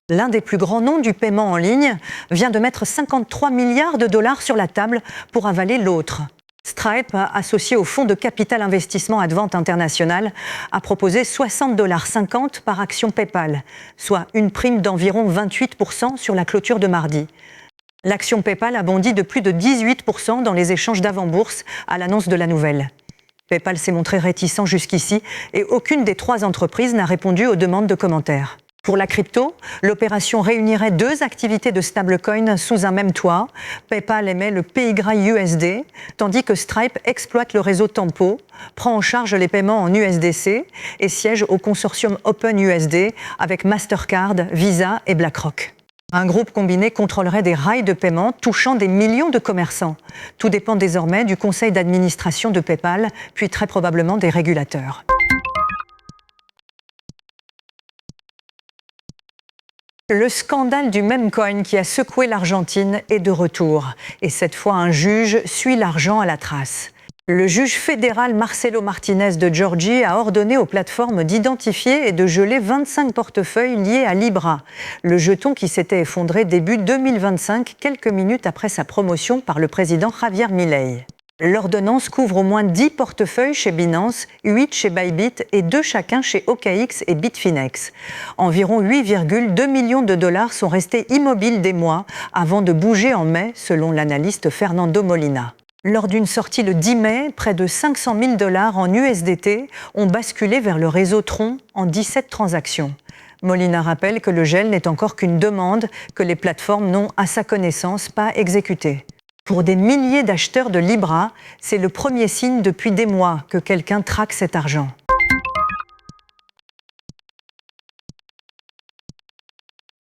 L'un des plus grands noms du paiement en ligne vient de mettre 53 milliards de dollars sur la table pour avaler l'autre. Stripe, associé au fonds de capital investissement Advent International, a proposé 60,50 $ par action PayPal, soit une prime d'environ 28% sur la clôture de mardi. L'action PayPal a bondi de plus de 18% dans les échanges d'avant-bourse à l'annonce de la nouvelle. PayPal s'est montré réticent jusqu'ici et aucune des trois entreprises n'a répondu aux demandes de commentaires. Pour la crypto, l'opération réunirait deux activités de stablecoin sous un même toit. PayPal émet le PYUSD, tandis que Stripe exploite le réseau Tempo, prend en charge les paiements en USDC et siège au consortium OpenUSD avec Mastercard, Visa et BlackRock. Un groupe combiné contrôlerait des rails de paiement touchant des millions de commerçants. Tout dépend désormais du conseil d'administration de PayPal, puis très probablement des régulateurs. Le scandale du meme coin qui a secoué l'Argentine est de retour. Et cette fois, un juge suit l'argent à la trace. Le juge fédéral Marcelo Martinez de Georgie a ordonné aux plateformes d'identifier et de geler 25 portefeuilles liés à Libra, le jeton qui s'était effondré début 2025, quelques minutes après sa promotion par le président Javier Milei. L'ordonnance couvre au moins 10 portefeuilles chez Binance, 8 chez Bybit et 2 chacun chez OKX et Bitfinex. Environ 8,2 millions de dollars sont restés immobiles des mois avant de bouger en mai, selon l'analyste Fernando Molina. Lors d'une sortie le 10 mai, près de 500 000 $ en USDT ont basculé vers le réseau Tron en 17 transactions. Molina rappelle que le gel n'est encore qu'une demande que les plateformes n'ont, à sa connaissance, pas exécutée. Pour des milliers d'acheteurs de Libra, c'est le premier signe depuis des mois que quelqu'un traque cet argent.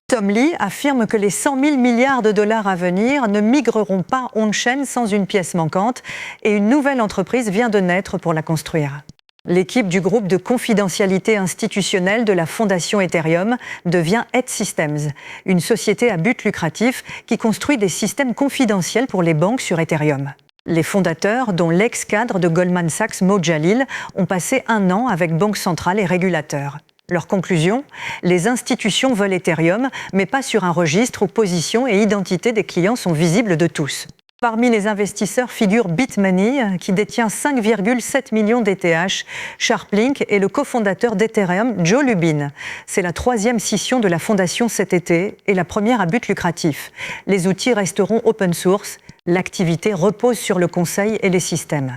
Tom Lee affirme que les 100 000 milliards de dollars à venir ne migreront pas on-chain sans une pièce manquante et une nouvelle entreprise vient de naître pour la construire. L'équipe du groupe de confidentialité institutionnelle de la fondation Ethereum devient Edge Systems, une société à but lucratif qui construit des systèmes confidentiels pour les banques sur Ethereum. Les fondateurs, dont l'ex-cadre de Goldman Sachs Mo Jalil, ont passé 1 an avec banques centrales et régulateurs. Leur conclusion ? Les institutions veulent Ethereum, mais pas sur un registre où position et identité des clients sont visibles de tous. Parmi les investisseurs figure BitMoney, qui détient 5,7 millions d'ETH. Sharplink est le cofondateur d'Ethereum, Joe Lubin. C'est la 3e scission de la fondation cet été et la première à but lucratif. Les outils resteront open source. L'activité repose sur le conseil et les systèmes.